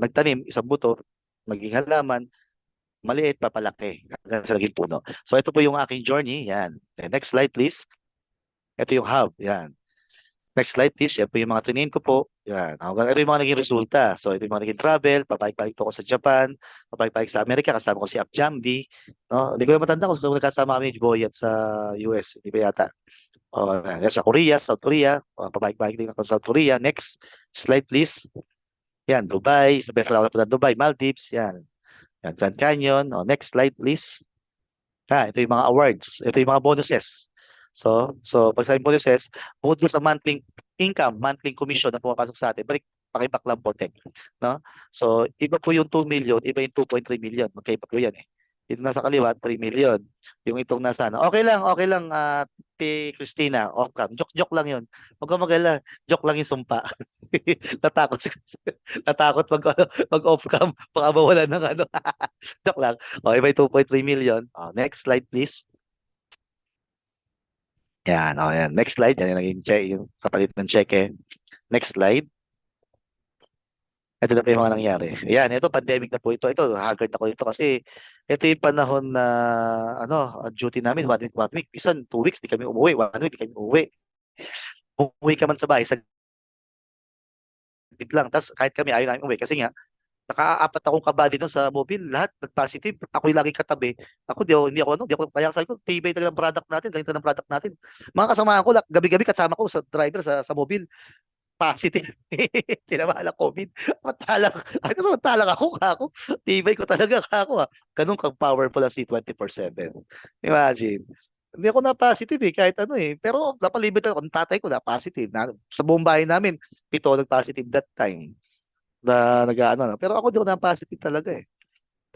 A: nagtanim, isang buto, maging halaman, maliit, papalaki, hanggang sa naging puno. So ito po yung aking journey, yan. Next slide please. Ito yung hub, yan. Next slide please. Yan po yung mga trinin ko po. Yan. Ito yung mga naging resulta. So ito yung mga naging travel. Papalik-balik po ako sa Japan. Papalik-balik sa Amerika. Kasama ko si Jambi. No? Hindi ko yung matanda kung nagkasama kami ni Boyet sa US. Hindi ba yata? Yan, sa Korea, South Korea. Papalik-balik din ako sa South Korea. Next slide please. Yan, Dubai. Sa best ako na Dubai, Maldives. Yan. Yan, Grand Canyon. Next slide please. Ito yung mga awards. Ito yung mga bonuses. So pag sabi bonuses, bukod doon sa monthly income, monthly commission na pumapasok sa atin, pakiback lang po, Tek. No? So, iba po yung 2 million, iba yung 2.3 million. Magkaiba po yan eh. Yung nasa kaliwa, 3 million. Yung itong nasa ano. Okay lang, Ate Christina, off-cam. Joke lang yun. Huwag ka mag-alala. Joke lang yung sumpa. Natakot natakot mag-off-cam. Baka mawalan ng ano. Joke lang. Iba yung 2.3 million. Next slide, please. Yan, yan. Next slide. Yan yung naging check, yung kapalit ng cheque. Next slide. Ito na po yung mga nangyari. Yan, ito, pandemic na po ito. Ito, haggard ako ito kasi ito yung panahon na, duty namin, 1 week. Isan, 2 weeks, di kami umuwi. 1 week, di kami umuwi. Umuwi ka man sa bahay, sa lang. Tapos kahit kami, ayaw namin umuwi. Kasi nga, nakaapat akong kabady doon sa mobile, lahat nag-positive. Ako yung laging katabi. Ako hindi ako kaya sabi ko, tibay talaga ng product natin, galing ng product natin. Mga kasamahan ko, gabi-gabi kasama ko sa driver sa mobile, positive. Tinamaan ng COVID. Matalang ako. Tibay ko talaga ako. Ganun kang powerful ang C24/7. Imagine. Hindi ako na-positive kahit ano Pero napalibot ako, ng tatay ko na-positive. Sa buong bahay namin, 7 nag-positive that time na nag-ano. Pero ako di ako na-positive talaga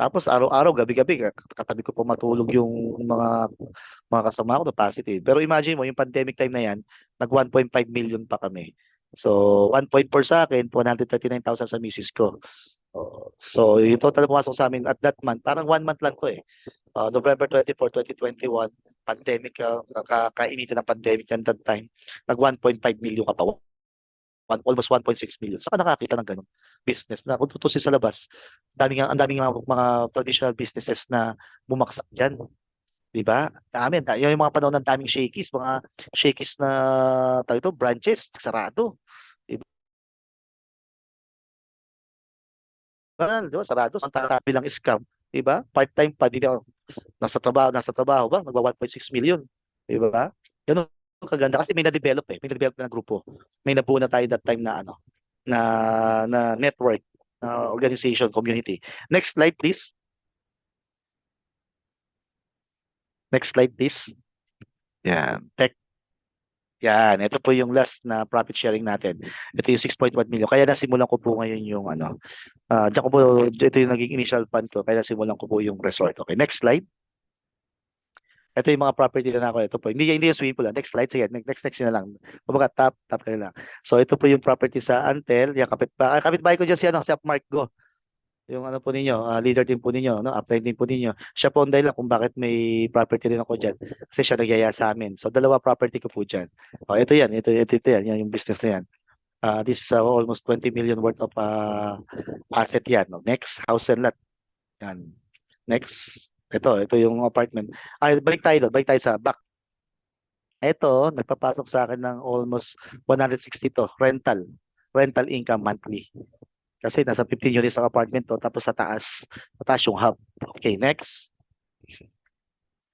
A: Tapos araw-araw, gabi-gabi, katabi ko po matulog yung mga kasama ko na positive. Pero imagine mo, yung pandemic time na yan, nag 1.5 million pa kami. So, 1.4 sa akin, 139,000 sa misis ko. So, yung total pumasok sa amin at that month, parang 1 month lang ko November 24, 2021, pandemic, kainitin ng pandemic at that time, nag 1.5 million ka pa. Almost 1.6 million. Saka nakakita ng ganun business na kung tutusin sa labas, ang daming mga traditional businesses na bumaksak dyan. Di ba? Yung mga panahon ng daming mga shakies na branches, sarado. Di ba? Sarado. Ang tatabi lang scam. Di ba? Part-time pa, nasa trabaho ba? Magba 1.6 million. Di ba? Ganun kaganda kasi may na-develop na grupo. May nabuo na tayo that time na na network, organization, community. Next slide please. Next slide please. Yan, Yan, ito po yung last na profit sharing natin. Ito yung 6.1 million. Kaya nasimulan ko po ngayon yung ito yung naging initial fund ko. Kaya nasimulan ko po yung resort. Okay, next slide. Ito yung mga property na ako. Ito po. Hindi yung swimming pool. Next slide. Sige, next na lang. Kumbaga, tap kayo lang. So, ito po yung property sa Antel. Yung kapitbahay ko dyan si Mark Go. Yung po ninyo, leader din po ninyo, upline din po ninyo. Siya po ang dahilan kung bakit may property rin ako dyan. Kasi siya nagyaya sa amin. So, 2 property ko po dyan. Ito yan. Ito yan. Yan yung business na yan. This is almost 20 million worth of asset yan. Next, house and lot. Yan. Next. Ito yung apartment. Balik tayo sa back. Ito, nagpapasok sa akin ng almost 160 to, rental income monthly. Kasi nasa 15 units ang apartment to, tapos sa taas yung hub. Okay, next.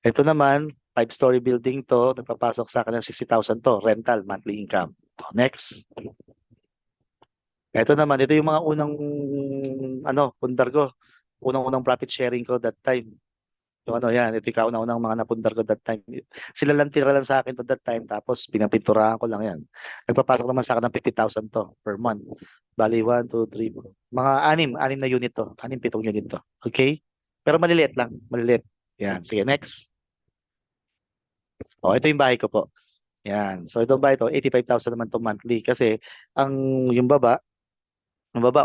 A: Ito naman, 5-story building to, nagpapasok sa akin ng 60,000 to, rental monthly income. Next. Ito naman, ito yung mga unang pundar ko. unang-unang profit sharing ko that time. Yung ano yan, ito yung kauna-unang mga napundar ko that time. Sila lang tira lang sa akin to that time, tapos pinapinturahan ko lang yan. Nagpapasok naman sa akin ng 50,000 to per month. Bali, 1, 2, 3, mga anim na unit to. 7 unit to. Okay? Pero maliliit lang, maliliit. Yan, sige, next. Ito yung bahay ko po. Yan. So, itong bahay to, 85,000 naman to monthly. Kasi, ang yung baba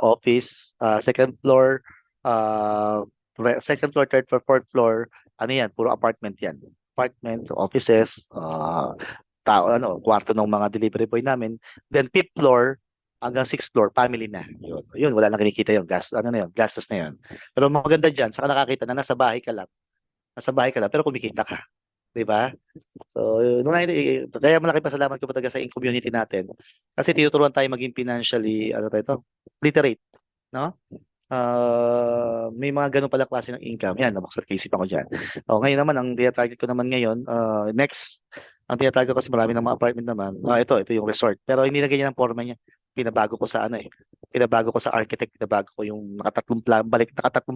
A: office, second floor, second floor, third floor, fourth floor, ano yan, puro apartment yan. Apartment, offices, kwarto ng mga delivery boy namin. Then fifth floor hanggang sixth floor, family na. Yun, wala nang kinikita yun. Gastos na yun. Pero maganda dyan, saka nakakita na nasa bahay ka lang. Pero kumikita ka. Di ba? So, kaya malaki pasalamat ko pa talaga sa community natin. Kasi tinuturuan tayo maging financially, literate. No? May mga ganun pala klase ng income. Yan, nabuksan kaisipan ko dyan. Ngayon naman, ang target ko naman ngayon, next, ang target ko kasi marami ng mga apartment naman. Ito yung resort. Pero hindi na ganyan ang forma niya. Pinabago ko sa Pinabago ko sa architect, pinabago ko yung nakatatlong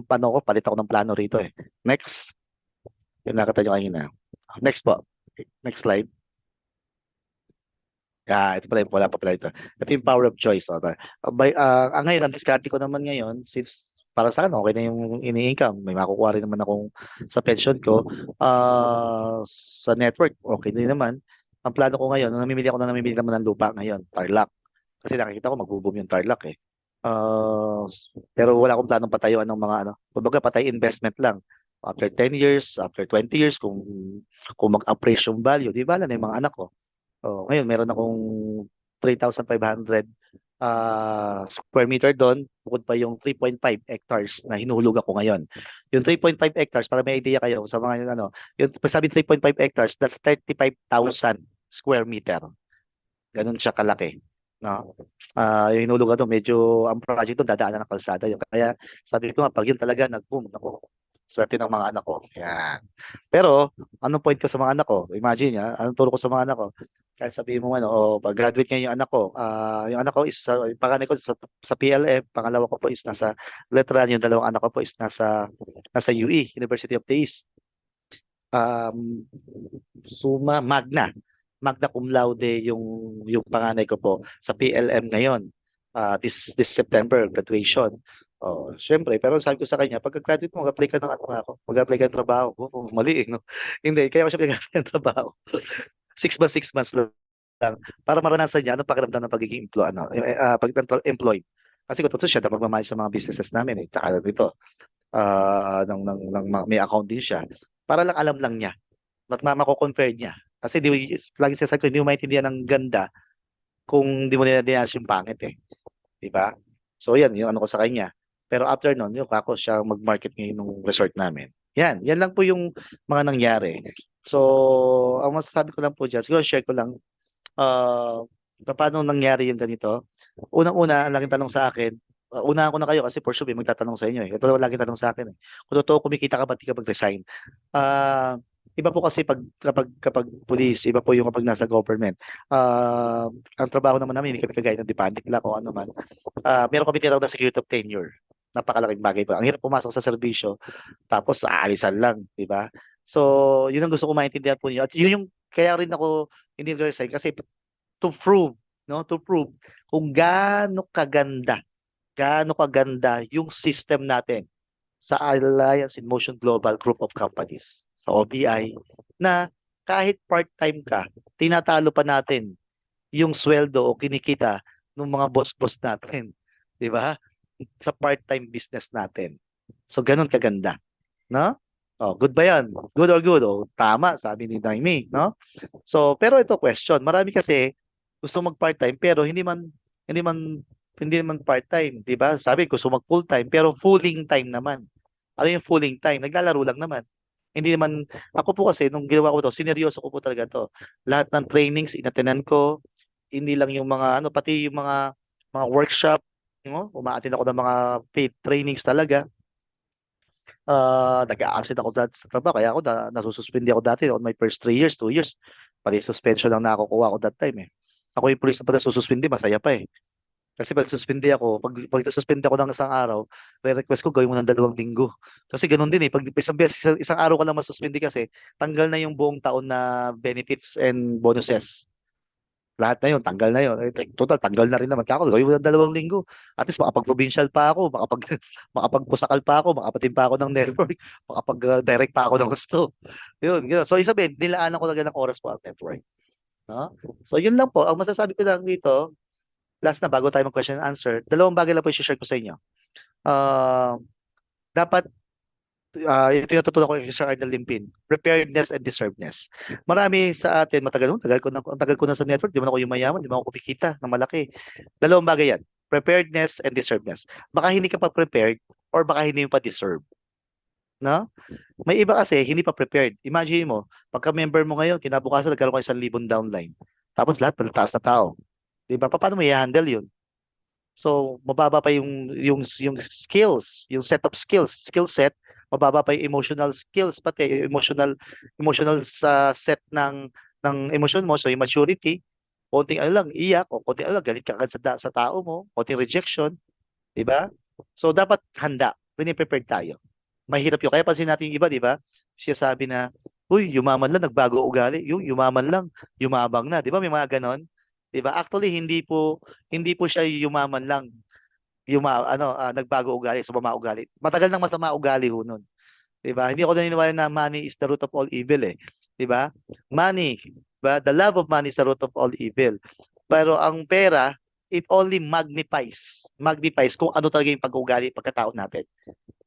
A: plano ko, palit ako ng plano rito eh. Next. Yung nakita nyo kanina. Next po. Next slide. Ito pala, wala pa pala ito. Ito yung power of choice. Ngayon, ang diskarte ko naman ngayon, since para sa akin, okay na yung ini-income. May makukuha rin naman akong sa pension ko. Sa network, okay din naman. Ang plano ko ngayon, namimili naman ng lupa ngayon, Tarlac. Kasi nakikita ko, mag-boom yung Tarlac eh. Pero wala akong planong patayuan ng mga kumbaga patay investment lang. After 10 years, after 20 years, kung mag-appraise yung value, di ba, na yung mga anak ko. Ngayon, meron akong 3,500 square meter doon, bukod pa yung 3.5 hectares na hinuhulog ako ngayon. Yung 3.5 hectares, para may idea kayo sa mga yung sabi 3.5 hectares, that's 35,000 square meter. Ganun siya kalaki. No? Yung hinulog doon, medyo ang project doon, dadaanan ng kalsada. Kaya sabi ko nga, pag yun talaga nag-boom, swerte ng mga anak ko. Yan. Pero, anong point ko sa mga anak ko? Imagine, anong turo ko sa mga anak ko? Kahit sabihin mo, pag-graduate ngayon yung anak ko, yung anak ko is, yung panganay ko sa PLF, pangalawa ko po is nasa Letran, yung dalawang anak ko po is nasa UE, University of the East. Magna cum laude yung panganay ko po sa PLM ngayon. This September, graduation. Syempre, pero sabi ko sa kanya, pagka-graduate mo, mag-apply ka mag-apply ka ng trabaho. Mali no? Hindi, kaya ko siya mag-apply ng trabaho. 6 months lang. Para maranasan niya, anong pakiramdam ng pagiging employed. Kasi kung totoo siya, dapat magmamanage sa mga businesses namin. Tsaka dito, may account din siya. Para lang alam lang niya. At mako-compare niya. Kasi lagi sinasabi ko, hindi mo maintindihan ng ganda kung hindi mo niladihan yung pangit eh. Diba? So yan, yung ko sa kanya. Pero after nun, yung kako siya mag-market ngayon ng resort namin. Yan lang po yung mga nangyari. So, ang masasabi ko lang po dyan, siguro share ko lang, paano nangyari yung ganito. Unang-una, ang laging tanong sa akin, unahan ko na kayo kasi for sure may magtatanong sa inyo eh. Ito laging tanong sa akin eh. Kung totoo kumikita ka, ba't di ka mag-resign? Iba po kasi kapag police, iba po yung kapag nasa government. Ang trabaho naman namin, hindi kami kagaya ng dependent lang o ano man. Meron kami tinatawag na security of tenure. Napakalaking bagay po. Ang hirap pumasok sa serbisyo, tapos aalisan lang, di ba? So, yun ang gusto ko maintindihan po niyo. At yun yung, kaya rin ako hindi resign kasi to prove kung gaano kaganda yung system natin sa Alliance in Motion Global Group of Companies, sa OBI, na kahit part-time ka, tinatalo pa natin yung sweldo o kinikita ng mga boss-boss natin. Di ba? Sa part-time business natin. So, ganun kaganda. No? Good ba yan? Good or good? Tama, sabi ni Naimi. No? So, pero ito question. Marami kasi gusto mag-part-time pero hindi man part-time. Di ba? Sabi, gusto mag-full-time pero fulling time naman. Ano yung fulling time? Naglalaro lang naman. Hindi naman, ako po kasi, nung ginawa ko to, sineryoso ko po talaga to. Lahat ng trainings, inatenan ko, hindi lang yung mga, pati yung mga workshop, umaattend ako ng mga paid trainings talaga. Nag-a-absent ako sa trabaho, kaya ako nasususpindi ako dati on my first 3 years, 2 years. Pati suspension lang nakukuha ko that time eh. Ako yung police na pala sususpindi, masaya pa eh. Kasi pag suspindi ako, pag suspindi ako ng isang araw, re-request ko gawin mo ng 2 linggo. Kasi ganun din eh, pag isang beses, isang araw ka lang masuspindi kasi, tanggal na yung buong taon na benefits and bonuses. Lahat na yun, tanggal na yun. Total, tanggal na rin naman. Kako, gawin mo ng 2 linggo. At least makapag-provincial pa ako, makapag-pusakal pa ako, makapatin pa ako ng network, makapag-direct pa ako ng gusto. Yun. So, isabihin, nilaanan ko talaga ng oras po ang network. No? So, yun lang po. Ang masasabi ko lang dito, last na bago tayo mag-question and answer, 2 bagay lang po i-share ko sa inyo. Dapat yung tinututunan ko kay Sir Arnel Limpin, preparedness and deservedness. Marami sa atin, tagal ko na sa network, di man ako yumayaman, di man ako kumikita ng malaki. 2 bagay yan, preparedness and deservedness. Baka hindi ka pa prepared or baka hindi mo pa deserve. No? May iba kasi hindi pa prepared. Imagine mo, pagka-member mo ngayon, kinabukasan nagkaroon ka 1,000 downline. Tapos lahat palitaas na tao. Di ba? Paano mo i-handle yun? So, mababa pa yung skills, yung set of skills, skill set, mababa pa yung emotional skills, pati emotional sa set ng emotion mo, so yung maturity, konting ano lang, iyak, o konting ano lang, galit ka agad sa tao mo, konting rejection, di ba? So, dapat handa, piniprepared tayo. Mahirap yun. Kaya pansin natin yung iba, di ba? Siya sabi na, uy, yumaman lang, nagbago ugali. Yung yumaman lang, yumabang na. Di ba? May mga ganon. Di ba? Actually, hindi po siya yumaman lang, nagbago ugali, sumama ugali. Matagal nang masama ugali ho nun. 'Di ba? Hindi ako naniniwala na money is the root of all evil eh. 'Di ba? Money, 'di ba? The love of money is the root of all evil. Pero ang pera, it only magnifies kung ano talaga yung pag-uugali, pagkatao natin.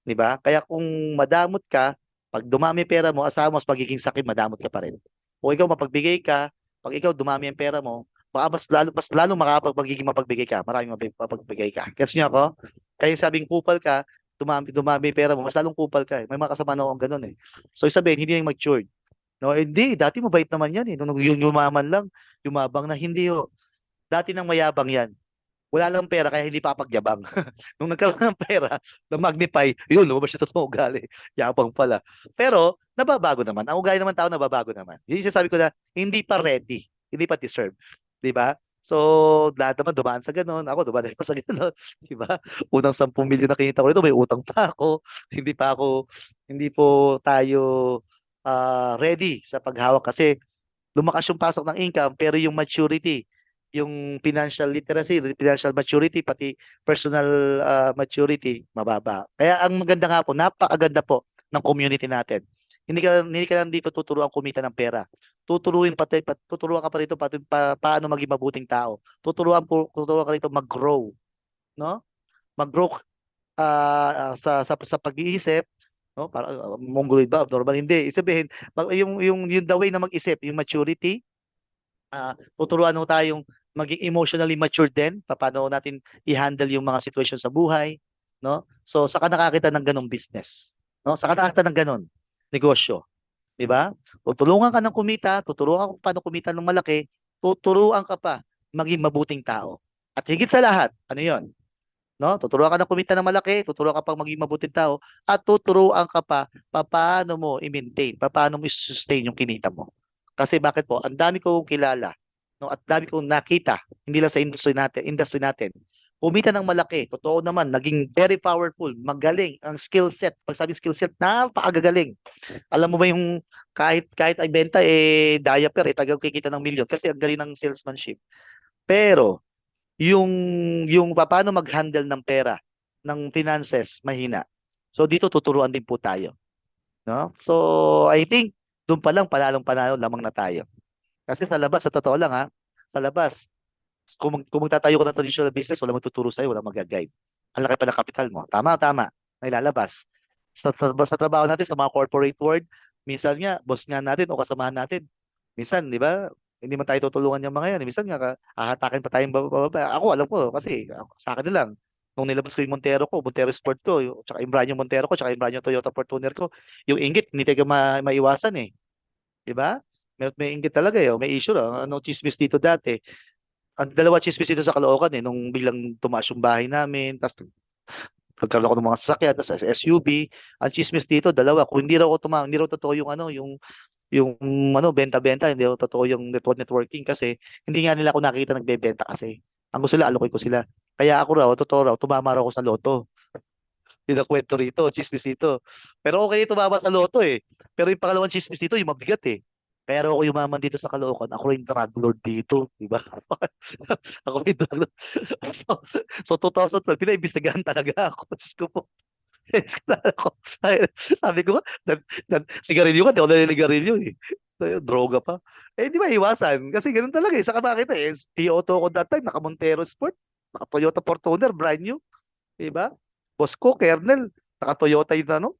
A: 'Di ba? Kaya kung madamot ka, pag dumami pera mo, asahan mo mas magiging sakit, madamot ka pa rin. Kung ikaw mapagbigay ka, pag ikaw dumami ang pera mo, baka mas lalo magiging mapagbigay ka, maraming mapagbigay ka. Gets niyo ako? Kaya sabing kupal ka, dumami pera mo, mas lalong kupal ka eh. May mga kasama na akong ganun eh. So sabihin, hindi na matured. No, hindi, dati mabait naman yan eh. Nung yung yumaman lang, yumabang na hindi ho. Dati nang mayabang yan. Wala lang pera kaya hindi papagyabang. Nung nagkaroon ng pera, na magnify, yun, lumabas siya sa ugali. Yabang pala. Pero, nababago naman. Ang ugali naman tao, nababago naman. Yun yung sabi ko na, hindi pa ready. Hindi pa deserve. Di ba? So, lahat naman dumaan sa ganun. Ako, dumaan pa sa ganun. Di ba? Unang 10 milyon na kinita ko rito, may utang pa ako. Hindi po tayo ready sa paghawak kasi lumakas yung pasok ng income, pero yung maturity, yung financial literacy, financial maturity, pati personal maturity, mababa. Kaya ang maganda nga po, napakaganda po ng community natin. Hindi ka lang dito tuturuan kumita ng pera. Tuturuan ka pa rito paano maging mabuting tao. Tuturuan ka rito mag-grow, no? Mag-grow sa pag-iisip, no? Para mongoloid ba abnormal hindi. Isabihin, yung the way na mag-isip, yung maturity, tuturuan mo tayong maging emotionally mature din, paano natin i-handle yung mga situation sa buhay, no? So saka nakakita ng ganong business, no? Saka nakakita ng ganon negosyo, 'di ba? Tutulungan ka ng kumita, tuturuan ka kung paano kumita ng malaki, tuturuan ka pa maging mabuting tao. At higit sa lahat, ano 'yon? No? Tuturuan ka ng kumita ng malaki, tuturuan ka pang maging mabuting tao, at tuturuan ka pa paano mo i-maintain, paano mo i-sustain yung kinita mo. Kasi bakit po? Ang dami kong kilala, no? At dami kong nakita, hindi lang sa industry natin. Kumita ng malaki, totoo naman, naging very powerful, magaling ang skill set. Pag sabi skill set, napakagagaling. Alam mo ba yung kahit ay benta diaper tagang kikita ng milyon kasi ang galing ng salesmanship. Pero yung paano mag-handle ng pera, ng finances, mahina. So dito tuturuan din po tayo, no? So I think doon pa lang panalong-panalo lamang na tayo. Kasi sa labas, sa totoo lang sa labas, kung magtatayo ka ng traditional business, wala magtuturo sa'yo, wala mag-guide. Ang laki pa ng kapital mo. Tama, may lalabas. Sa trabaho natin, sa mga corporate world, minsan nga, boss nga natin o kasamahan natin, minsan, di ba, hindi man tayo tutulungan yung mga yan. Minsan nga, hahatakin pa tayong bababa. Ako, alam ko, kasi sa akin na lang, nung nilabas ko yung Montero Sport ko, tsaka yung Branyo Montero ko, tsaka yung Branyo Toyota Fortuner ko, yung inggit, hindi tayo maiwasan eh. Di ba? May inggit talaga eh. May issue lang. Ano, chismis dito dati. Ang dalawa chismis dito sa Caloocan eh, nung biglang tumaas yung bahay namin, tapos nagkaroon ako ng mga sasakyan, tapos SUV. Ang chismis dito, dalawa. Kung hindi raw totoo yung benta-benta, hindi raw totoo yung networking kasi hindi nga nila ako nakita nagbebenta kasi. Ang gusto nila, alokoy ko sila. Kaya ako raw, totoo raw, tumama raw ako sa loto. Yun ang kwento rito, chismis dito. Pero okay, tumama sa loto eh. Pero yung pangalawang chismis dito, yung mabigat eh. Kaya raw ako yumaman dito sa Caloocan, ako rin drug lord dito, di ba? Ako rin drug lord. So 2012, pinaimbestigahan talaga ako. Diyos ko po. Ako. Sabi ko, sigarilyo ka, di ako naninigarilyo eh. So, yun, droga pa. Eh, di ba iwasan? Kasi ganun talaga eh. Saka bakit eh, Auto ko that time, naka Montero Sport, naka Toyota Fortuner, brand new. Di ba? Boss ko, Kernel, naka Toyota yun ano?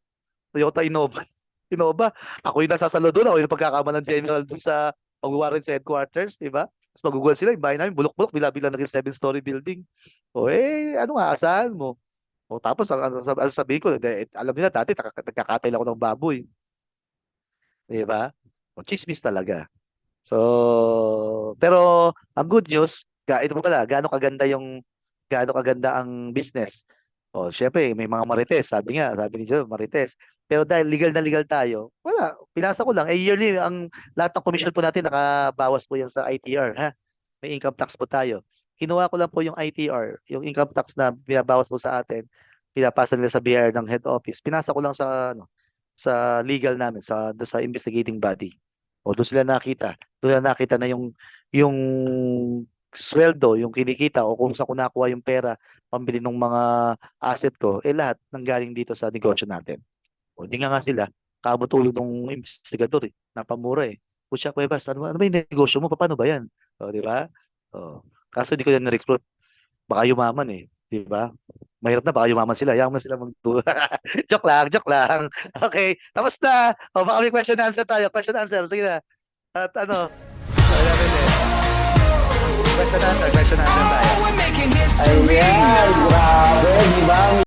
A: Toyota Innova. Innova. Ako yung nasasalo doon. Ako yung pagkakama ng general doon sa pag-warrant sa headquarters. Di ba? Tapos magugulan sila. Yung bahay namin, bulok-bulok. Bila-bila naging 7-story building. O eh, ano nga, asahan mo? O tapos, ang sabihin ko, alam nila dati, nagkakatay ako ng baboy. Di ba? O, chismis talaga. So, pero, ang good news, ito mo pala, gaano kaganda ang business. O, syempre, may mga marites. Sabi ni Joe, marites. Pero dahil legal na legal tayo, wala. Pinasa ko lang. Eh, yearly, lahat ng commission po natin, nakabawas po yan sa ITR. Ha? May income tax po tayo. Kinuha ko lang po yung ITR, yung income tax na binabawas po sa atin, pinapasa nila sa BR ng head office. Pinasa ko lang sa legal namin, sa investigating body. O doon sila nakita. Doon na nakita na yung sweldo, yung kinikita o kung saan ko nakuha yung pera pambili ng mga asset ko, lahat nanggaling dito sa negosyo natin. O di nga sila, kabutulog ng investigador eh. Napamura eh. Pucha, Cuevas, ano ba yung negosyo mo? Paano ba yan? O, di ba? O, kaso di ko yan na-recruit. Baka yumaman eh. Di ba? Mahirap na, baka yumaman sila. Yaman sila joke lang. Okay, tapos na. O, baka may question answer tayo. Question answer, sige na. At ano? Question answer tayo.
G: We're making history.
B: Ayan, grabe, di ba?